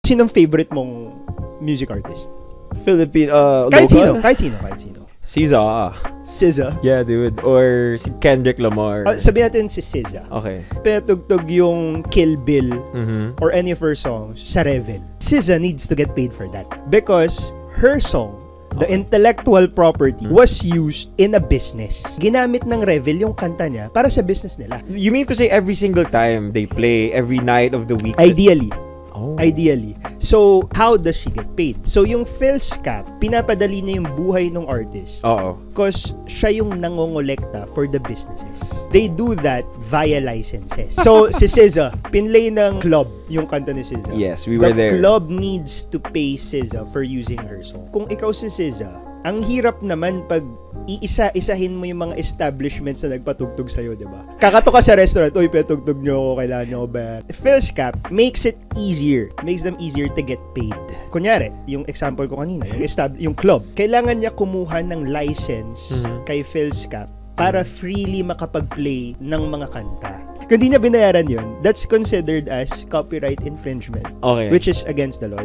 Sinong favorite mong music artist? Philippine, Kahit local? sino. SZA. Yeah, dude. Or si Kendrick Lamar. Sabihin natin si SZA. Okay. Pinatugtog yung Kill Bill or any of her songs sa Revel. SZA needs to get paid for that. Because her song, the intellectual property, was used in a business. Ginamit ng Revel yung kanta niya para sa business nila. You mean to say every single time they play, every night of the week? Ideally. Oh. Ideally. So, how does she get paid? So, yung PhilSCAP, pinapadali niya yung buhay ng artist. Oo. Because siya yung nangongolekta for the businesses. They do that via licenses. So, si SZA, pinlay ng club yung kanta ni SZA. Yes, we were there. The club needs to pay SZA for using her song. Kung ikaw si SZA, ang hirap naman pag iisa-isahin mo yung mga establishments na nagpatugtog sa'yo, di ba? Kakato ka sa restaurant, uy, patugtog nyo ako, kailangan nyo ba? PhilSCAP makes it easier. Makes them easier to get paid. Kunyari, yung example ko kanina, yung club, kailangan niya kumuha ng license kay PhilSCAP para freely makapag-play ng mga kanta. Kung di niya binayaran yun, that's considered as copyright infringement. Okay. Which is against the law.